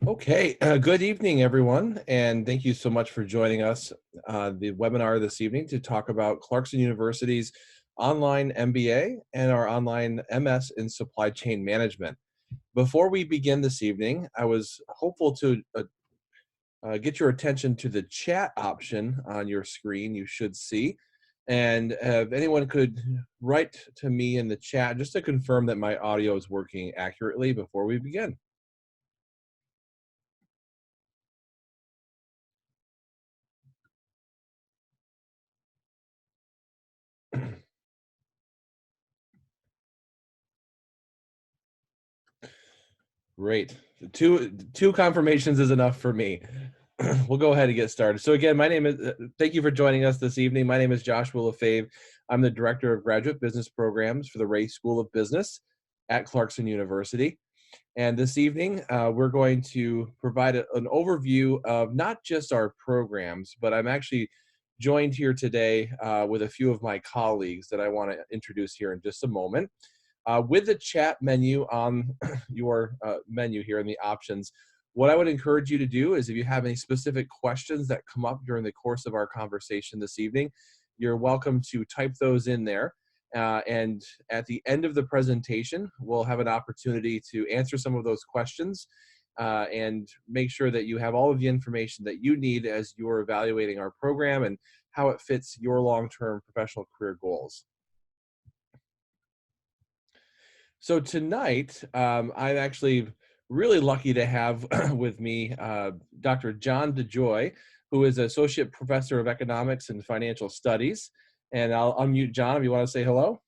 Okay, good evening, everyone, and thank you so much for joining us the webinar this evening to talk about Clarkson University's online MBA and our online MS in Supply Chain Management. Before we begin this evening, I was hopeful to get your attention to the chat option on your screen you should see. And if anyone could write to me in the chat just to confirm that my audio is working accurately before we begin. Great. Two confirmations is enough for me. We'll go ahead and get started. So again, my name is, thank you for joining us this evening. My name is Joshua LaFave. I'm the Director of Graduate Business Programs for the Ray School of Business at Clarkson University. And this evening, we're going to provide an overview of not just our programs, but I'm actually joined here today with a few of my colleagues that I want to introduce here in just a moment. With the chat menu on your menu here in the options, what I would encourage you to do is if you have any specific questions that come up during the course of our conversation this evening, you're welcome to type those in there. And at the end of the presentation, we'll have an opportunity to answer some of those questions and make sure that you have all of the information that you need as you're evaluating our program and how it fits your long-term professional career goals. So tonight, I'm actually really lucky to have with me Dr. John Dejoy, who is Associate Professor of Economics and Financial Studies. And I'll unmute John if you want to say hello.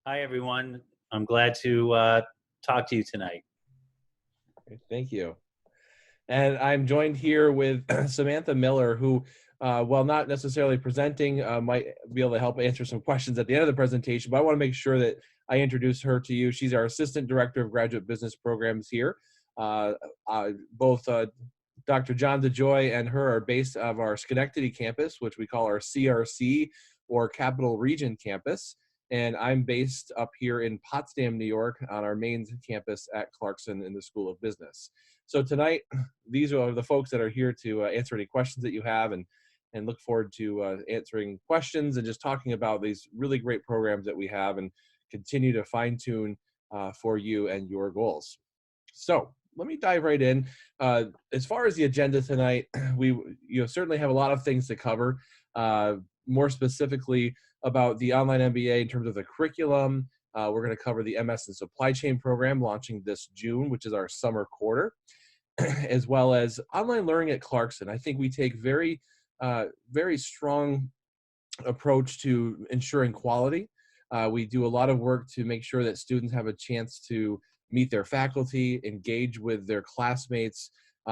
Hi, everyone. I'm glad to talk to you tonight. Thank you. And I'm joined here with Samantha Miller, who, while not necessarily presenting, might be able to help answer some questions at the end of the presentation, but I want to make sure that I introduce her to you. She's our Assistant Director of Graduate Business Programs here. Both Dr. John Dejoy and her are based out of our Schenectady campus, which we call our CRC, or Capital Region campus. And I'm based up here in Potsdam, New York, on our main campus at Clarkson in the School of Business. So tonight, these are the folks that are here to answer any questions that you have and look forward to answering questions and just talking about these really great programs that we have and continue to fine-tune for you and your goals. So let me dive right in. As far as the agenda tonight, we certainly have a lot of things to cover, more specifically about the online MBA in terms of the curriculum. We're going to cover the MS in Supply Chain program launching this June, which is our summer quarter, as well as online learning at Clarkson. I think we take very strong approach to ensuring quality. We do a lot of work to make sure that students have a chance to meet their faculty, engage with their classmates.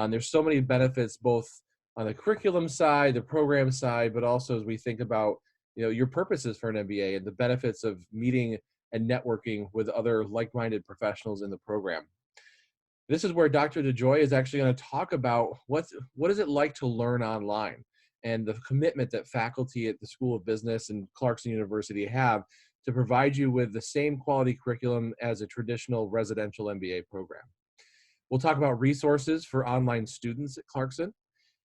There's so many benefits both on the curriculum side, the program side, but also as we think about your purposes for an MBA and the benefits of meeting and networking with other like-minded professionals in the program. This is where Dr. Dejoy is actually going to talk about what is it like to learn online and the commitment that faculty at the School of Business and Clarkson University have to provide you with the same quality curriculum as a traditional residential MBA program. We'll talk about resources for online students at Clarkson.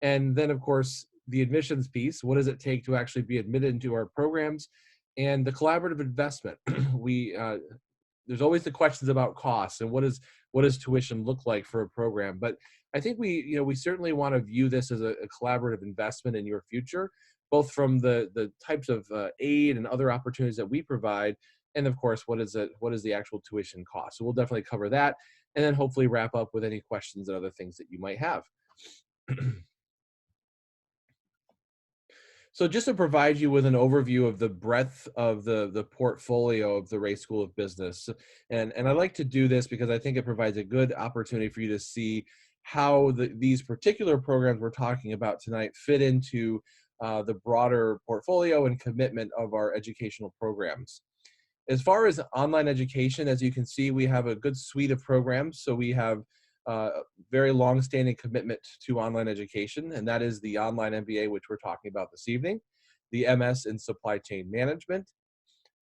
And then, of course, the admissions piece. What does it take to actually be admitted into our programs? And the collaborative investment. There's always the questions about costs and what does tuition look like for a program. But I think we certainly want to view this as a collaborative investment in your future, both from the types of aid and other opportunities that we provide, and of course, what is the actual tuition cost. So we'll definitely cover that, and then hopefully wrap up with any questions and other things that you might have. So just to provide you with an overview of the breadth of the portfolio of the Ray School of Business, and I like to do this because I think it provides a good opportunity for you to see how these particular programs we're talking about tonight fit into the broader portfolio and commitment of our educational programs. As far as online education, as you can see, we have a good suite of programs. So we have very long-standing commitment to online education, and that is the online MBA, which we're talking about this evening, the MS in Supply Chain Management,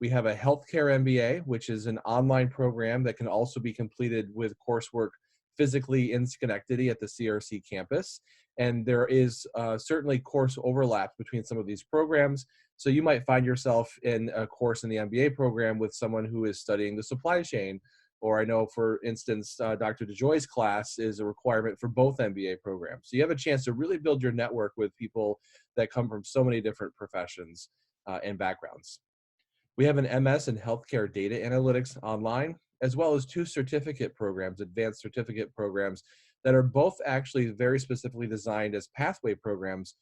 We have a healthcare MBA, which is an online program that can also be completed with coursework physically in Schenectady at the CRC campus. And there is certainly course overlap between some of these programs. So you might find yourself in a course in the MBA program with someone who is studying the supply chain. Or I know, for instance, Dr. Dejoy's class is a requirement for both MBA programs. So you have a chance to really build your network with people that come from so many different professions and backgrounds. We have an MS in Healthcare Data Analytics online, as well as 2 certificate programs, advanced certificate programs, that are both actually very specifically designed as pathway programs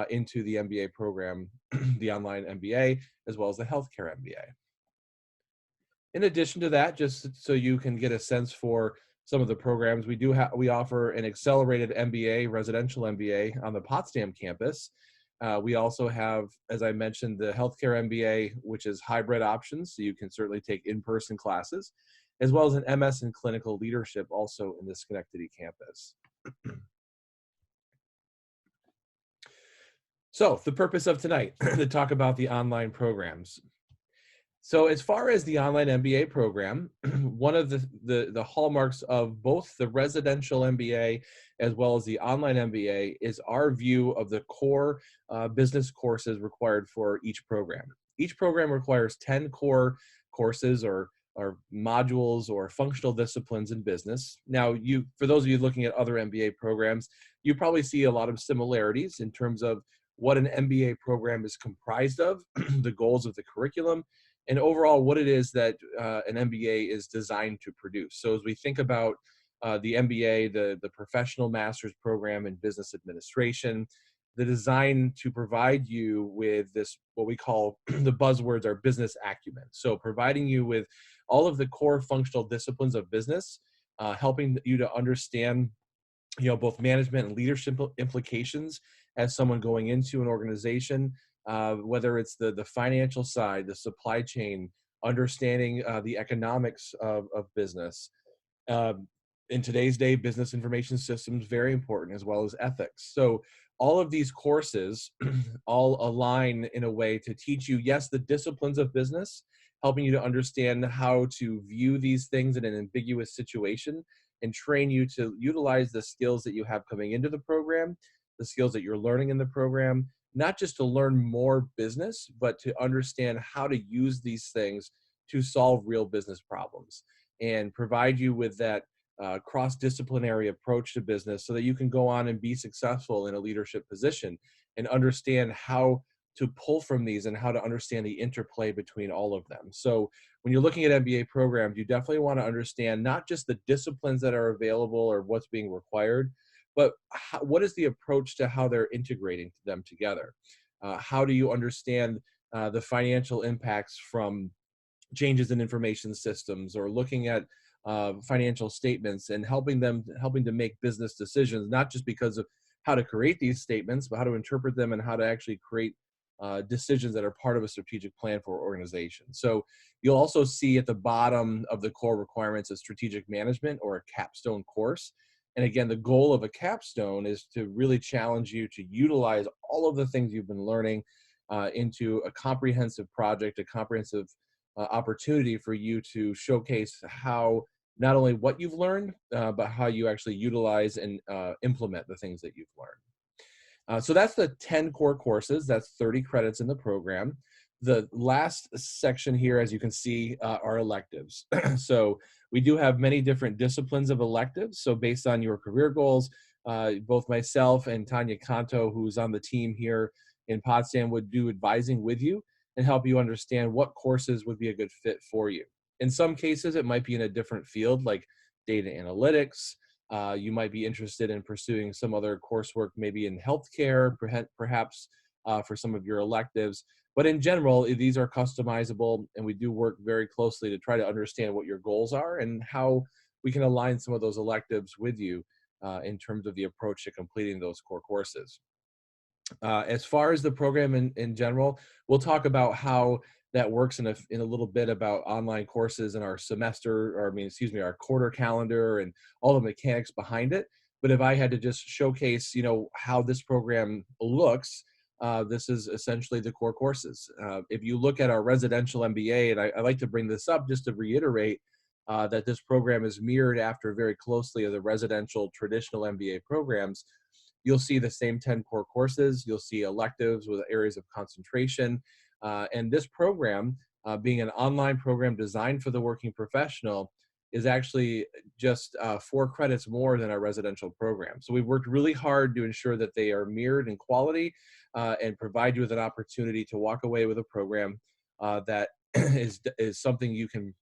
into the MBA program, the online MBA, as well as the Healthcare MBA. In addition to that, just so you can get a sense for some of the programs, we offer an accelerated MBA, residential MBA on the Potsdam campus. We also have, as I mentioned, the healthcare MBA, which is hybrid options, so you can certainly take in-person classes, as well as an MS in clinical leadership also in the Schenectady campus. So the purpose of tonight, to talk about the online programs. So as far as the online MBA program, one of the hallmarks of both the residential MBA as well as the online MBA is our view of the core business courses required for each program. Each program requires 10 core courses or modules or functional disciplines in business. Now, for those of you looking at other MBA programs, you probably see a lot of similarities in terms of what an MBA program is comprised of, the goals of the curriculum, and overall what it is that an MBA is designed to produce. So as we think about the MBA, the professional master's program in business administration, the design to provide you with this, what we call the buzzwords are business acumen. So providing you with all of the core functional disciplines of business, helping you to understand both management and leadership implications as someone going into an organization, whether it's the financial side, the supply chain, understanding the economics of business. In today's day, business information systems, very important, as well as ethics. So all of these courses all align in a way to teach you, yes, the disciplines of business, helping you to understand how to view these things in an ambiguous situation, and train you to utilize the skills that you have coming into the program, the skills that you're learning in the program, not just to learn more business, but to understand how to use these things to solve real business problems and provide you with that cross-disciplinary approach to business so that you can go on and be successful in a leadership position and understand how to pull from these and how to understand the interplay between all of them. So when you're looking at MBA programs, you definitely want to understand not just the disciplines that are available or what's being required, but what is the approach to how they're integrating them together? How do you understand the financial impacts from changes in information systems, or looking at financial statements and helping to make business decisions, not just because of how to create these statements, but how to interpret them and how to actually create decisions that are part of a strategic plan for organization. So you'll also see at the bottom of the core requirements a strategic management or a capstone course. And again, the goal of a capstone is to really challenge you to utilize all of the things you've been learning into a comprehensive project, a comprehensive opportunity for you to showcase how not only what you've learned, but how you actually utilize and implement the things that you've learned. So that's the 10 core courses. That's 30 credits in the program. The last section here, as you can see, are electives. So we do have many different disciplines of electives. So based on your career goals, both myself and Tanya Kanto, who's on the team here in Potsdam, would do advising with you and help you understand what courses would be a good fit for you. In some cases, it might be in a different field like data analytics. You might be interested in pursuing some other coursework, maybe in healthcare, perhaps for some of your electives. But in general, these are customizable, and we do work very closely to try to understand what your goals are and how we can align some of those electives with you in terms of the approach to completing those core courses. As far as the program in general, we'll talk about how that works in a little bit about online courses and our our quarter calendar and all the mechanics behind it. But if I had to just showcase, how this program looks, this is essentially the core courses. If you look at our residential MBA, and I like to bring this up just to reiterate that this program is mirrored after very closely of the residential traditional MBA programs, you'll see the same 10 core courses. You'll see electives with areas of concentration. And this program, being an online program designed for the working professional, is actually just 4 credits more than our residential program. So we've worked really hard to ensure that they are mirrored in quality and provide you with an opportunity to walk away with a program that is something you can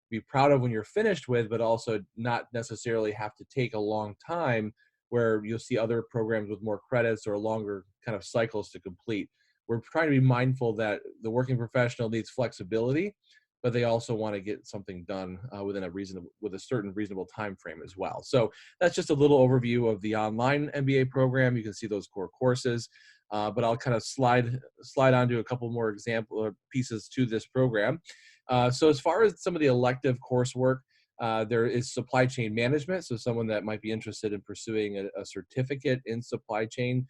be proud of when you're finished with, but also not necessarily have to take a long time where you'll see other programs with more credits or longer kind of cycles to complete. We're trying to be mindful that the working professional needs flexibility, but they also want to get something done with a certain reasonable time frame as well. So that's just a little overview of the online MBA program. You can see those core courses, but I'll kind of slide onto a couple more example pieces to this program. So as far as some of the elective coursework, there is supply chain management. So someone that might be interested in pursuing a certificate in supply chain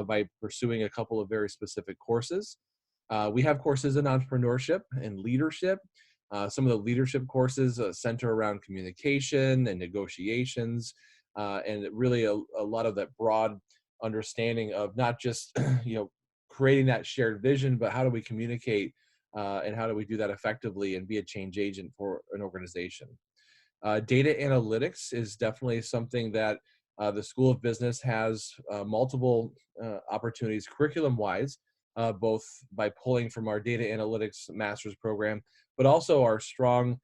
by pursuing a couple of very specific courses. We have courses in entrepreneurship and leadership. Some of the leadership courses center around communication and negotiations, and really a lot of that broad understanding of not just creating that shared vision, but how do we communicate and how do we do that effectively and be a change agent for an organization. Data analytics is definitely something that the School of Business has multiple opportunities curriculum-wise, both by pulling from our data analytics master's program, but also our strong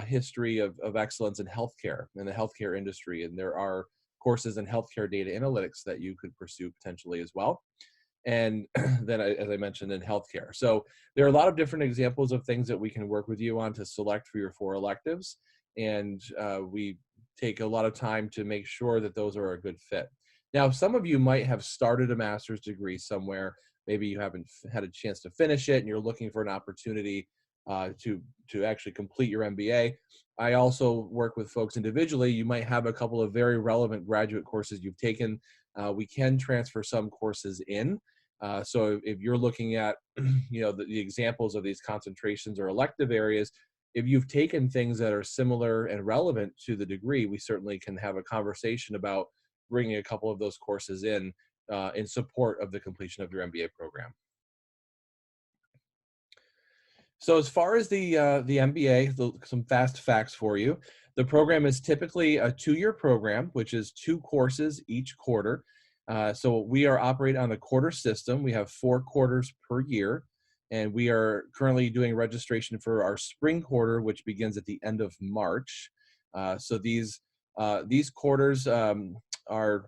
history of excellence in healthcare, in the healthcare industry. And there are courses in healthcare data analytics that you could pursue potentially as well. And then, as I mentioned, in healthcare. So there are a lot of different examples of things that we can work with you on to select for your 4 electives. And we take a lot of time to make sure that those are a good fit. Now, some of you might have started a master's degree somewhere. Maybe you haven't had a chance to finish it and you're looking for an opportunity to actually complete your MBA. I also work with folks individually. You might have a couple of very relevant graduate courses you've taken. We can transfer some courses in. So if you're looking at the examples of these concentrations or elective areas, if you've taken things that are similar and relevant to the degree, we certainly can have a conversation about bringing a couple of those courses in support of the completion of your MBA program. So as far as the MBA, some fast facts for you. The program is typically a 2-year program, which is 2 courses each quarter. So we are operating on a quarter system. We have 4 quarters per year. And we are currently doing registration for our spring quarter, which begins at the end of March. So these quarters are,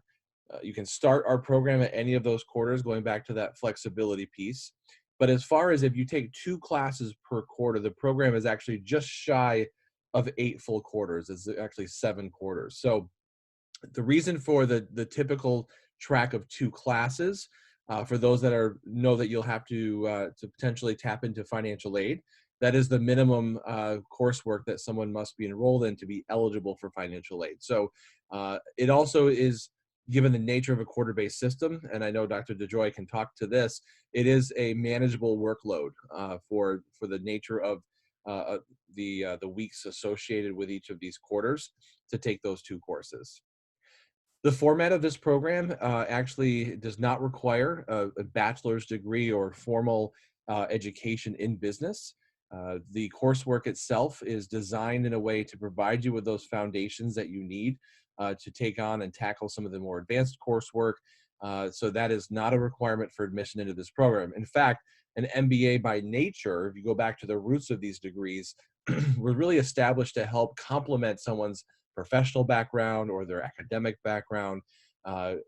you can start our program at any of those quarters, going back to that flexibility piece. But as far as if you take 2 classes per quarter, the program is actually just shy of 8 full quarters. It's actually 7 quarters. So the reason for the typical track of 2 classes, for those that know that you'll have to potentially tap into financial aid, that is the minimum coursework that someone must be enrolled in to be eligible for financial aid. So it also is, given the nature of a quarter-based system, and I know Dr. Dejoy can talk to this, it is a manageable workload for the nature of the weeks associated with each of these quarters to take those 2 courses. The format of this program actually does not require a bachelor's degree or formal education in business. The coursework itself is designed in a way to provide you with those foundations that you need to take on and tackle some of the more advanced coursework. So that is not a requirement for admission into this program. In fact, an MBA by nature, if you go back to the roots of these degrees, were really established to help complement someone's professional background or their academic background.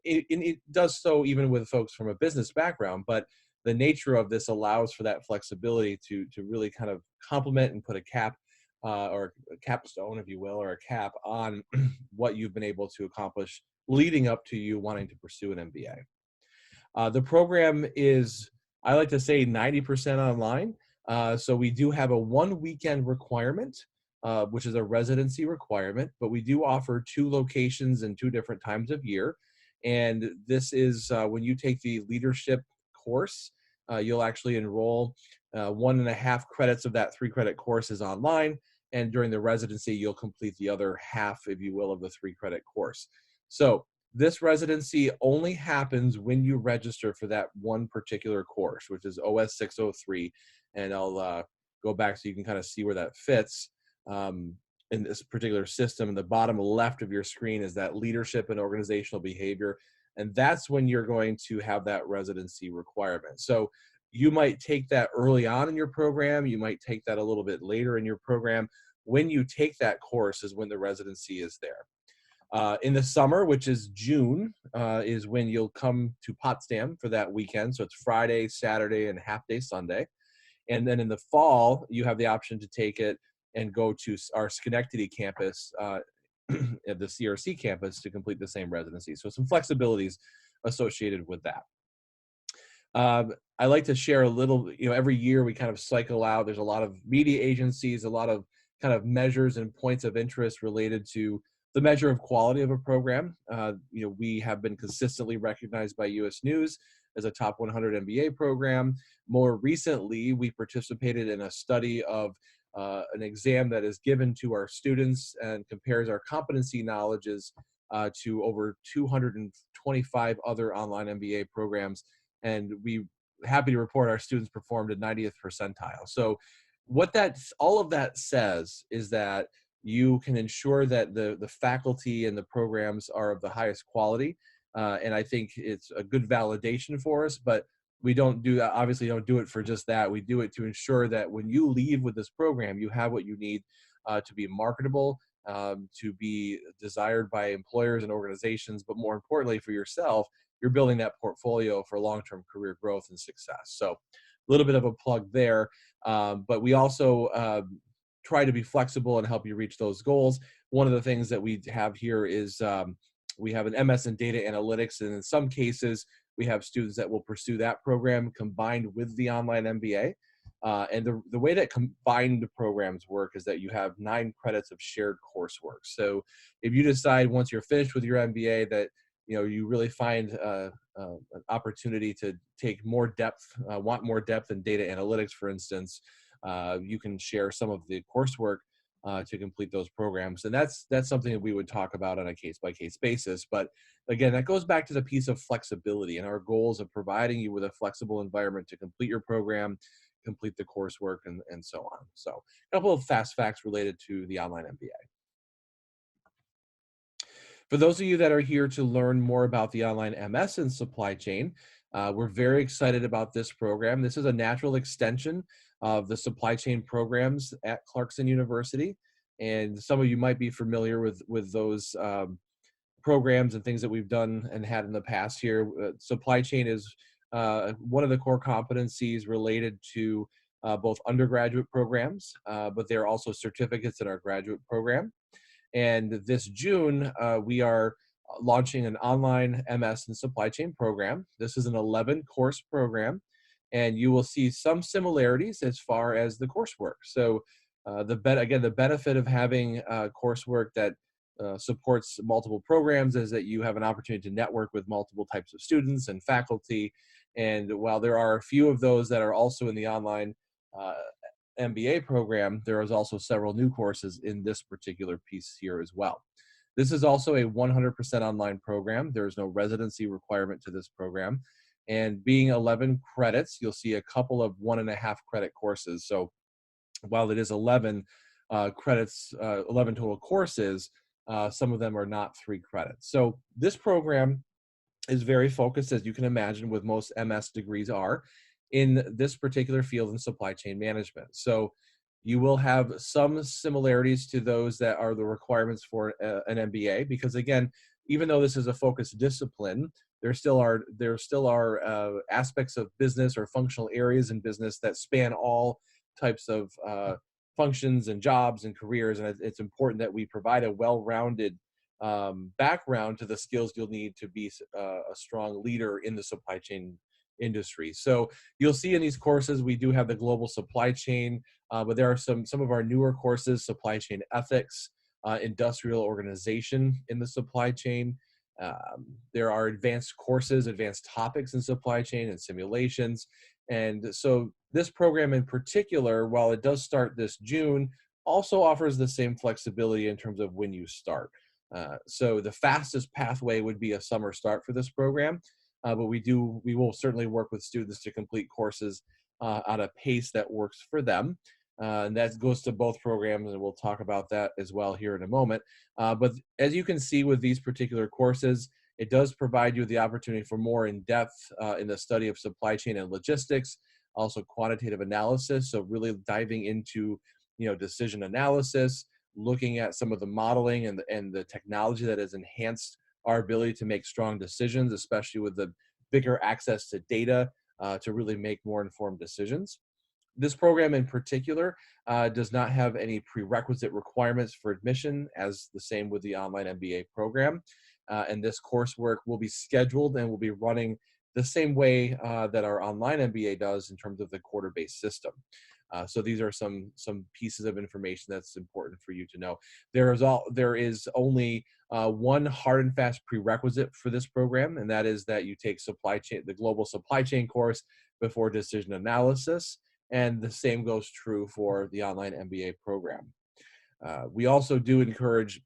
It does so even with folks from a business background, but the nature of this allows for that flexibility to really kind of complement and put a cap or a capstone, if you will, or a cap on what you've been able to accomplish leading up to you wanting to pursue an MBA. The program is, I like to say, 90% online. So we do have a 1 weekend requirement, which is a residency requirement, but we do offer 2 locations and 2 different times of year. And this is when you take the leadership course. You'll actually enroll 1.5 credits of that 3-credit course is online. And during the residency, you'll complete the other half, if you will, of the 3-credit course. So this residency only happens when you register for that one particular course, which is OS 603. And I'll go back so you can kind of see where that fits in this particular system. In the bottom left of your screen is that leadership and organizational behavior. And that's when you're going to have that residency requirement. So you might take that early on in your program. You might take that a little bit later in your program. When you take that course is when the residency is there. In the summer, which is June, is when you'll come to Potsdam for that weekend. So it's Friday, Saturday, and half-day Sunday. And then in the fall, you have the option to take it and go to our Schenectady campus, at the CRC campus, to complete the same residency. So some flexibilities associated with that. I like to share a little, every year we kind of cycle out. There's a lot of media agencies, a lot of kind of measures and points of interest related to the measure of quality of a program. We have been consistently recognized by US News as a top 100 MBA program. More recently, we participated in a study of an exam that is given to our students and compares our competency knowledges to over 225 other online MBA programs. And we happy to report our students performed at 90th percentile. So what all of that says is that you can ensure that the faculty and the programs are of the highest quality. And I think it's a good validation for us, but we don't do that. Obviously, don't do it for just that. We do it to ensure that when you leave with this program, you have what you need to be marketable, to be desired by employers and organizations, but more importantly for yourself, you're building that portfolio for long-term career growth and success. So a little bit of a plug there, but we also try to be flexible and help you reach those goals. One of the things that we have here is we have an MS in data analytics, and in some cases, we have students that will pursue that program combined with the online MBA. And the way that combined programs work is that you have 9 credits of shared coursework. So if you decide once you're finished with your MBA that you really find an opportunity to take more depth, want more depth in data analytics, for instance, you can share some of the coursework to complete those programs. And that's something that we would talk about on a case-by-case basis. But again, that goes back to the piece of flexibility and our goals of providing you with a flexible environment to complete your program, complete the coursework, and so on. So a couple of fast facts related to the online MBA. For those of you that are here to learn more about the online MS in supply chain, we're very excited about this program. This is a natural extension of the supply chain programs at Clarkson University. And some of you might be familiar with those programs and things that we've done and had in the past here. Supply chain is one of the core competencies related to both undergraduate programs, but there are also certificates in our graduate program. And this June, we are launching an online MS and supply chain program. This is an 11-course program, and you will see some similarities as far as the coursework. So the benefit of having coursework that supports multiple programs is that you have an opportunity to network with multiple types of students and faculty. And while there are a few of those that are also in the online MBA program, there is also several new courses in this particular piece here as well. This is also a 100% online program. There is no residency requirement to this program. And being 11 credits, you'll see a couple of 1.5 credit courses. So while it is 11 credits, 11 total courses, some of them are not 3 credits. So this program is very focused, as you can imagine, with most MS degrees are, in this particular field in supply chain management. So you will have some similarities to those that are the requirements for an MBA, because again, even though this is a focused discipline, there still are aspects of business or functional areas in business that span all types of functions and jobs and careers. And it's important that we provide a well-rounded background to the skills you'll need to be a strong leader in the supply chain industry. So you'll see in these courses, we do have the global supply chain, but there are some of our newer courses: supply chain ethics, industrial organization in the supply chain, There are advanced courses, advanced topics in supply chain and simulations. And so this program in particular, while it does start this June, also offers the same flexibility in terms of when you start. So the fastest pathway would be a summer start for this program, but we will certainly work with students to complete courses at a pace that works for them. And that goes to both programs, and we'll talk about that as well here in a moment. But as you can see with these particular courses, it does provide you the opportunity for more in-depth in the study of supply chain and logistics, also quantitative analysis. So really diving into, decision analysis, looking at some of the modeling and the technology that has enhanced our ability to make strong decisions, especially with the bigger access to data to really make more informed decisions. This program in particular does not have any prerequisite requirements for admission, as the same with the online MBA program. And this coursework will be scheduled and will be running the same way that our online MBA does in terms of the quarter-based system. So these are some pieces of information that's important for you to know. There is only one hard and fast prerequisite for this program, and that is that you take the global supply chain course before decision analysis. And the same goes true for the online MBA program. We also do encourage,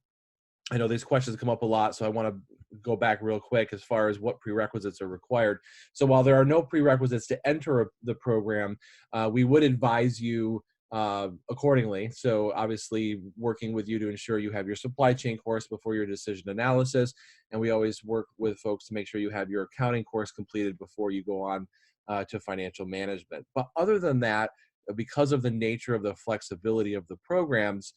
I know these questions come up a lot, so I want to go back real quick as far as what prerequisites are required. So while there are no prerequisites to enter the program, we would advise you accordingly. So obviously working with you to ensure you have your supply chain course before your decision analysis. And we always work with folks to make sure you have your accounting course completed before you go on to financial management. But other than that, because of the nature of the flexibility of the programs,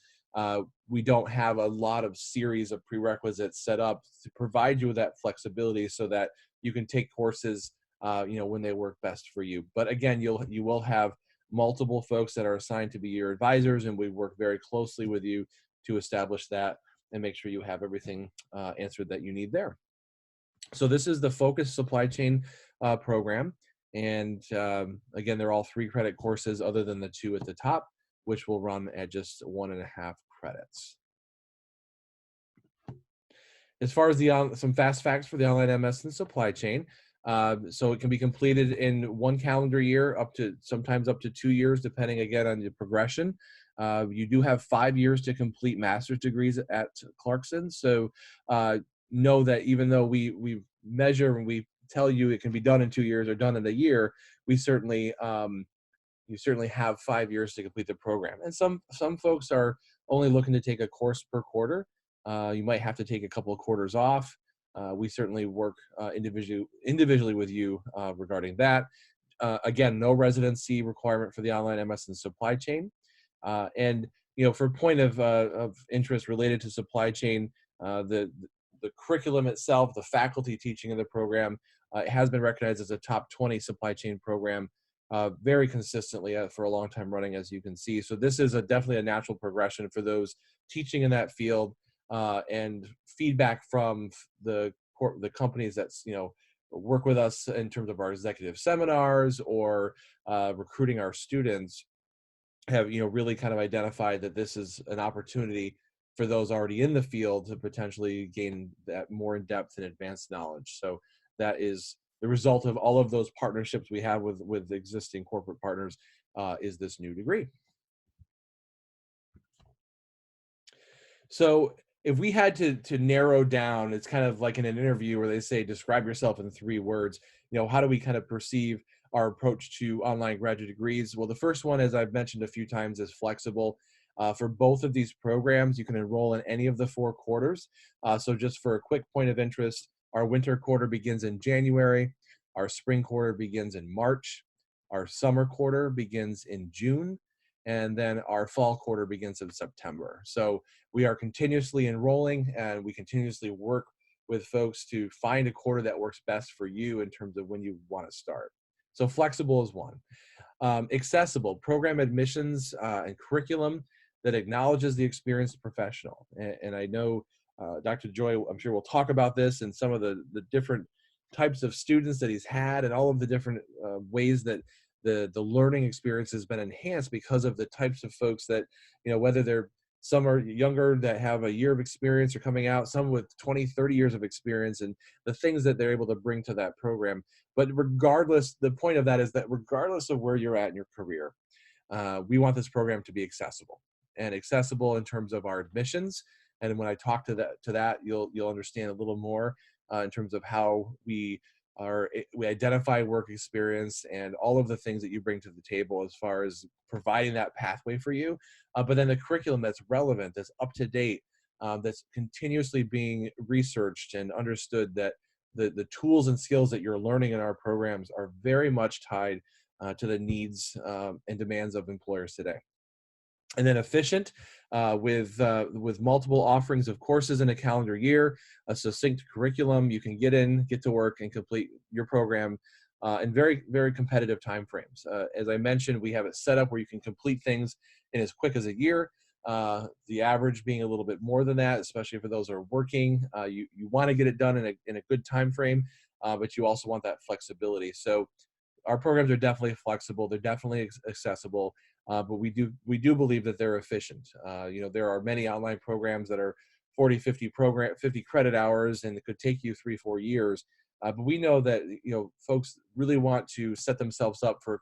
we don't have a lot of series of prerequisites set up to provide you with that flexibility so that you can take courses, when they work best for you. But again, you will have multiple folks that are assigned to be your advisors, and we work very closely with you to establish that and make sure you have everything answered that you need there. So this is the Focus Supply Chain program. And again, they're all 3-credit courses other than the 2 at the top, which will run at just 1.5 credits. As far as some fast facts for the online MS and supply chain, so it can be completed in 1 calendar year, sometimes up to 2 years, depending again on the progression. You do have 5 years to complete master's degrees at Clarkson. So know that even though we measure and we tell you it can be done in 2 years or done in a year, we certainly you certainly have 5 years to complete the program. And some folks are only looking to take a course per quarter. You might have to take a couple of quarters off. We certainly work individually with you regarding that. Again, no residency requirement for the online MS and supply chain. And for point of interest related to supply chain, the curriculum itself, the faculty teaching in the program, it has been recognized as a top 20 supply chain program very consistently for a long time running, as you can see. So this is definitely a natural progression for those teaching in that field, and feedback from the companies that's work with us in terms of our executive seminars or recruiting our students have really kind of identified that this is an opportunity for those already in the field to potentially gain that more in-depth and advanced knowledge. So that is the result of all of those partnerships we have with existing corporate partners, is this new degree. So if we had to narrow down, it's kind of like in an interview where they say, describe yourself in 3 words, how do we kind of perceive our approach to online graduate degrees? Well, the first one, as I've mentioned a few times, is flexible. For both of these programs, you can enroll in any of the 4 quarters. So just for a quick point of interest, our winter quarter begins in January, our spring quarter begins in March, our summer quarter begins in June, and then our fall quarter begins in September. So we are continuously enrolling, and we continuously work with folks to find a quarter that works best for you in terms of when you want to start. So flexible is one. Accessible, program admissions and curriculum that acknowledges the experienced professional. And I know Dr. Dejoy, I'm sure we'll talk about this and some of the different types of students that he's had and all of the different ways that the learning experience has been enhanced because of the types of folks that, whether they're Some are younger that have a year of experience are coming out, some with 20, 30 years of experience, and the things that they're able to bring to that program. But regardless, the point of that is that regardless of where you're at in your career, we want this program to be accessible, and accessible in terms of our admissions. And when I talk to that, you'll understand a little more in terms of how we identify work experience and all of the things that you bring to the table as far as providing that pathway for you. But then the curriculum that's relevant, that's up to date, that's continuously being researched and understood, that the tools and skills that you're learning in our programs are very much tied to the needs and demands of employers today. And then efficient, with multiple offerings of courses in a calendar year, a succinct curriculum. You can get in, get to work, and complete your program in very, very competitive timeframes. As I mentioned, we have it set up where you can complete things in as quick as a year. The average being a little bit more than that, especially for those who are working. You want to get it done in a good time frame, but you also want that flexibility. So our programs are definitely flexible. They're definitely accessible, but we do believe that they're efficient. There are many online programs that are 40, 50 credit hours, and it could take you 3-4 years. But we know that folks really want to set themselves up for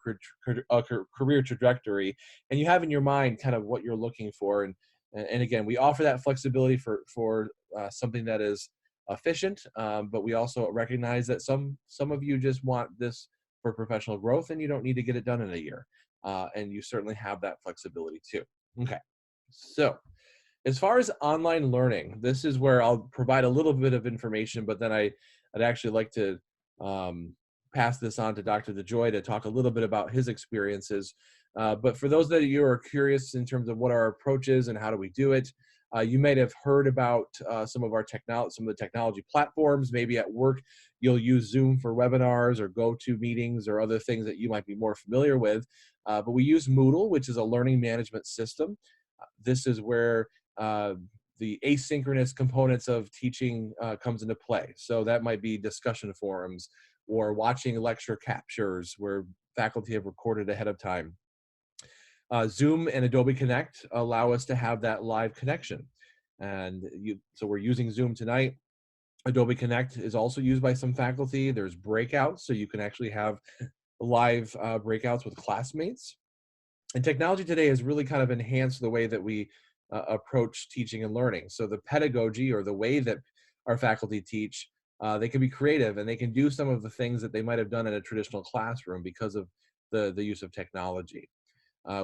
a career trajectory, and you have in your mind kind of what you're looking for. And again, we offer that flexibility for something that is efficient, but we also recognize that some of you just want this for professional growth, and you don't need to get it done in a year. And you certainly have that flexibility too. Okay, so as far as online learning, this is where I'll provide a little bit of information, but then I'd actually like to pass this on to Dr. Dejoy to talk a little bit about his experiences. But for those that you are curious in terms of what our approach is and how do we do it, you might have heard about some of the technology platforms. Maybe at work, you'll use Zoom for webinars or GoToMeetings or other things that you might be more familiar with. But we use Moodle, which is a learning management system. This is where the asynchronous components of teaching comes into play. So that might be discussion forums or watching lecture captures where faculty have recorded ahead of time. Zoom and Adobe Connect allow us to have that live connection. So we're using Zoom tonight. Adobe Connect is also used by some faculty. There's breakouts, so you can actually have live breakouts with classmates. And technology today has really kind of enhanced the way that we approach teaching and learning. So the pedagogy, or the way that our faculty teach, they can be creative, and they can do some of the things that they might have done in a traditional classroom because of the use of technology.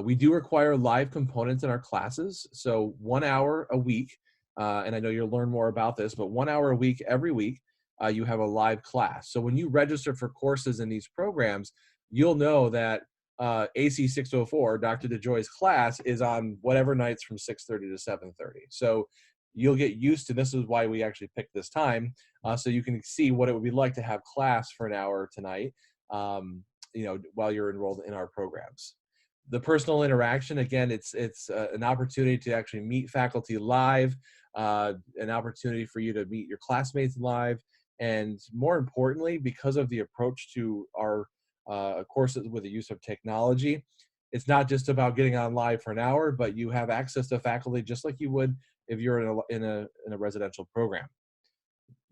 We do require live components in our classes. So 1 hour a week, and I know you'll learn more about this, but 1 hour a week, every week, you have a live class. So when you register for courses in these programs, you'll know that AC 604, Dr. Dejoy's class, is on whatever nights from 6:30 to 7:30. So you'll get used to, this is why we actually picked this time, so you can see what it would be like to have class for an hour tonight, while you're enrolled in our programs. The personal interaction, again, it's an opportunity to actually meet faculty live, an opportunity for you to meet your classmates live, and more importantly, because of the approach to our courses with the use of technology, it's not just about getting on live for an hour, but you have access to faculty just like you would if you're in a residential program.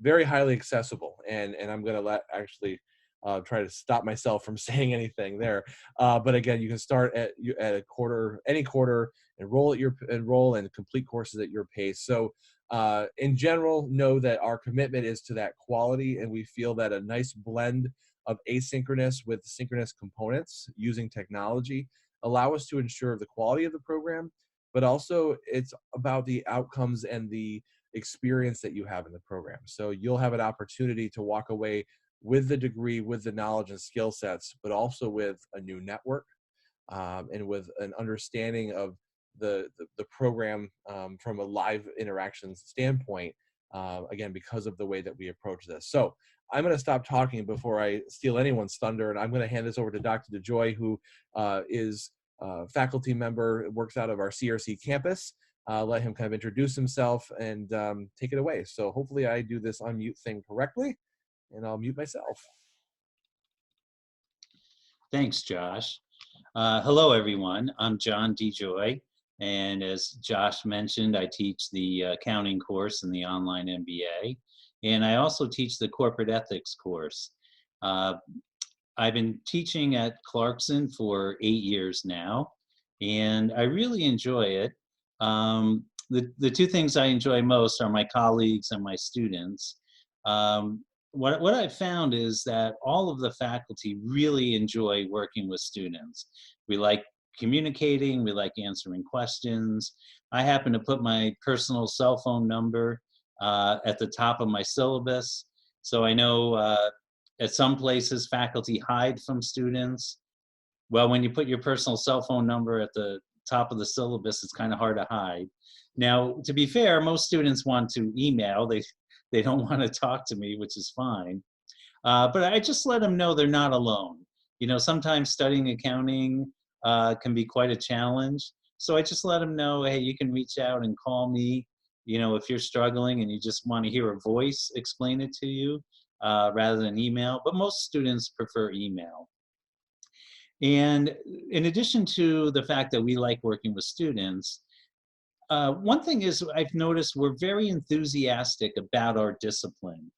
Very highly accessible, and I'm going to try to stop myself from saying anything there. But again, you can start at any quarter, enroll and complete courses at your pace. So in general, know that our commitment is to that quality, and we feel that a nice blend of asynchronous with synchronous components using technology allow us to ensure the quality of the program, but also it's about the outcomes and the experience that you have in the program. So you'll have an opportunity to walk away with the degree, with the knowledge and skill sets, but also with a new network, and with an understanding of the program from a live interactions standpoint, again, because of the way that we approach this. So I'm going to stop talking before I steal anyone's thunder, and I'm going to hand this over to Dr. Dejoy, who is a faculty member, works out of our CRC campus. Let him kind of introduce himself and take it away. So hopefully I do this unmute thing correctly, and I'll mute myself. Thanks, Josh. Hello, everyone. I'm John Dejoy. And as Josh mentioned, I teach the accounting course in the online MBA. And I also teach the corporate ethics course. Uh, I've been teaching at Clarkson for 8 years now, and I really enjoy it. The two things I enjoy most are my colleagues and my students. What I've found is that all of the faculty really enjoy working with students. We like communicating, we like answering questions. I happen to put my personal cell phone number at the top of my syllabus, so I know at some places faculty hide from students. Well, when you put your personal cell phone number at the top of the syllabus, it's kind of hard to hide. Now, to be fair, most students want to email. They don't want to talk to me, which is fine. But I just let them know they're not alone. You know, sometimes studying accounting can be quite a challenge. So I just let them know, hey, you can reach out and call me. You know, if you're struggling and you just want to hear a voice explain it to you rather than email. But most students prefer email. And in addition to the fact that we like working with students, one thing is I've noticed we're very enthusiastic about our discipline.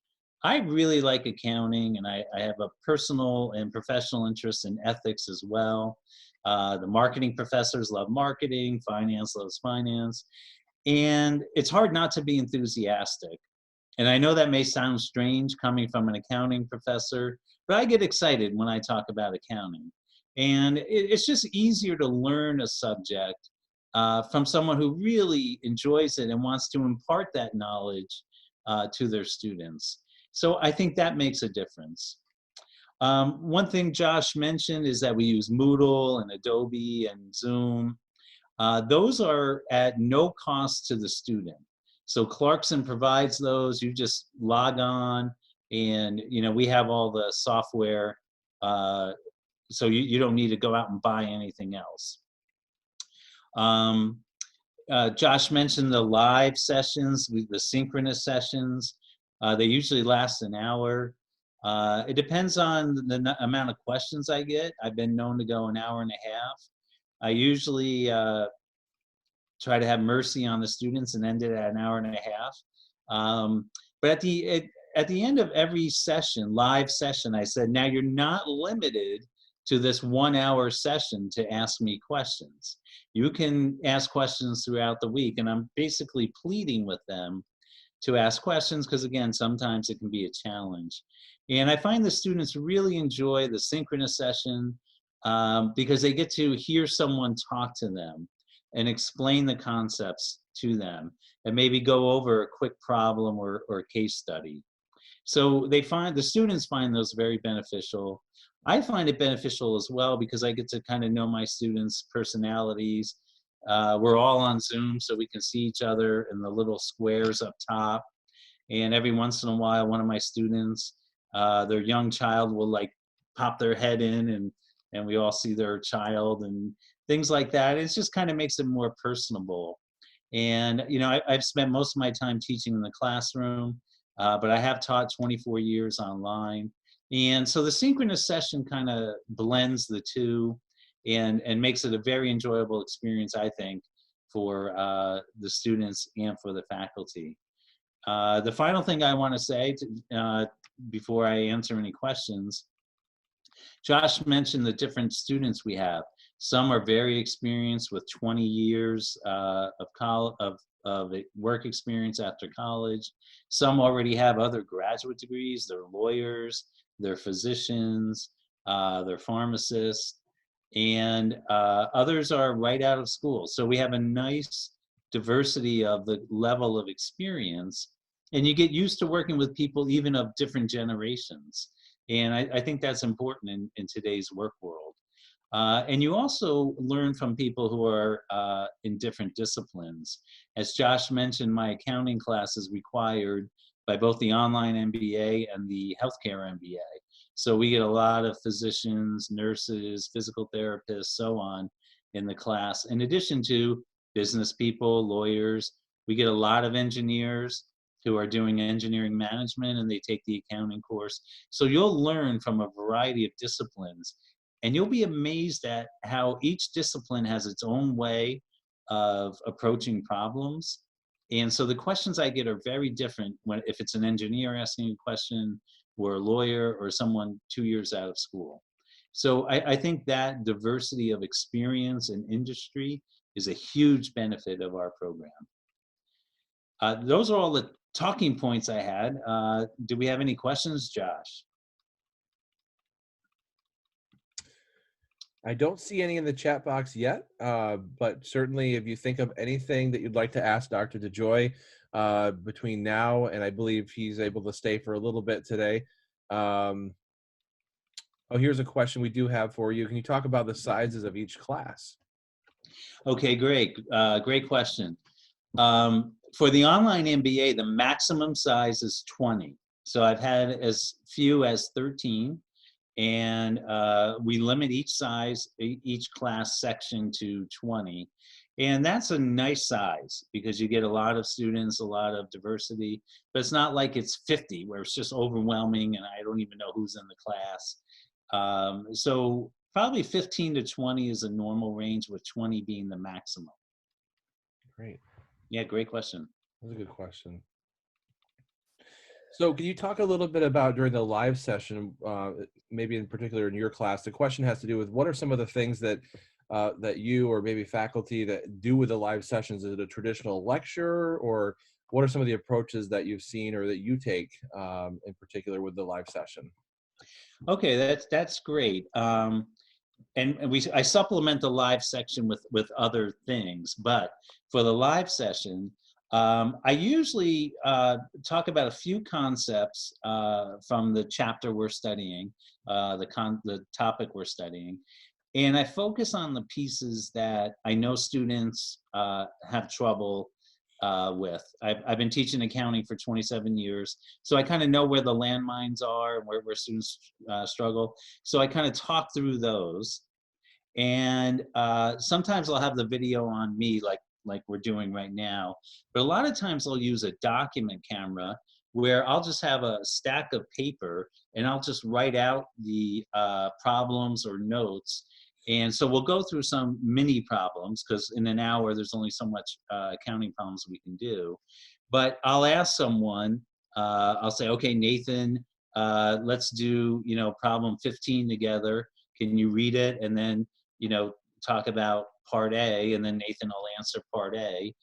I really like accounting, and I have a personal and professional interest in ethics as well. The marketing professors love marketing, finance loves finance, and it's hard not to be enthusiastic. And I know that may sound strange coming from an accounting professor, but I get excited when I talk about accounting. And it's just easier to learn a subject from someone who really enjoys it and wants to impart that knowledge to their students. So I think that makes a difference. One thing Josh mentioned is that we use Moodle and Adobe and Zoom. Those are at no cost to the student. So Clarkson provides those. You just log on, and you know we have all the software, so you don't need to go out and buy anything else. Josh mentioned the live sessions, the synchronous sessions. They usually last an hour. It depends on the amount of questions I get. I've been known to go an hour and a half. I usually try to have mercy on the students and end it at an hour and a half. But at the end of every session, live session, I said, now you're not limited to this 1 hour session to ask me questions. You can ask questions throughout the week, and I'm basically pleading with them to ask questions because, again, sometimes it can be a challenge. And I find the students really enjoy the synchronous session because they get to hear someone talk to them and explain the concepts to them and maybe go over a quick problem or case study. So the students find those very beneficial. I find it beneficial as well because I get to kind of know my students' personalities. We're all on Zoom, so we can see each other in the little squares up top. And every once in a while, one of my students, their young child will like pop their head in and we all see their child and things like that. It just kind of makes it more personable. And, you know, I've spent most of my time teaching in the classroom, but I have taught 24 years online. And so the synchronous session kind of blends the two and makes it a very enjoyable experience, I think, for the students and for the faculty. The final thing I want to say before I answer any questions, Josh mentioned the different students we have. Some are very experienced with 20 years of work experience after college. Some already have other graduate degrees. They're lawyers, they're physicians, they're pharmacists, and others are right out of school. So we have a nice diversity of the level of experience, and you get used to working with people even of different generations. And I think that's important in today's work world. And you also learn from people who are in different disciplines. As Josh mentioned, my accounting class is required by both the online MBA and the healthcare MBA. So we get a lot of physicians, nurses, physical therapists, so on in the class. In addition to business people, lawyers, we get a lot of engineers who are doing engineering management and they take the accounting course. So you'll learn from a variety of disciplines, and you'll be amazed at how each discipline has its own way of approaching problems. And so the questions I get are very different if it's an engineer asking a question, or a lawyer, or someone 2 years out of school. So I think that diversity of experience and industry is a huge benefit of our program. Those are all the talking points I had. Do we have any questions, Josh? I don't see any in the chat box yet, but certainly if you think of anything that you'd like to ask Dr. Dejoy between now and I believe he's able to stay for a little bit today. Oh, here's a question we do have for you. Can you talk about the sizes of each class? Okay, great. Great question. For the online MBA, the maximum size is 20. So I've had as few as 13. And we limit each class section to 20. And that's a nice size because you get a lot of students, a lot of diversity, but it's not like it's 50 where it's just overwhelming and I don't even know who's in the class. So probably 15 to 20 is a normal range, with 20 being the maximum. Great. Yeah, great question. That's a good question. So can you talk a little bit about during the live session, maybe in particular in your class, the question has to do with what are some of the things that that you or maybe faculty that do with the live sessions? Is it a traditional lecture, or what are some of the approaches that you've seen or that you take in particular with the live session? Okay, that's great. And I supplement the live section with other things, but for the live session, I usually talk about a few concepts from the chapter we're studying, the topic we're studying, and I focus on the pieces that I know students have trouble with. I've been teaching accounting for 27 years, so I kind of know where the landmines are and where students struggle. So I kind of talk through those. And sometimes I'll have the video on me, like we're doing right now. But a lot of times I'll use a document camera where I'll just have a stack of paper and I'll just write out the problems or notes. And so we'll go through some mini problems because in an hour there's only so much accounting problems we can do. But I'll ask someone, I'll say, okay, Nathan, let's do problem 15 together. Can you read it? And then talk about part A, and then Nathan will answer part A,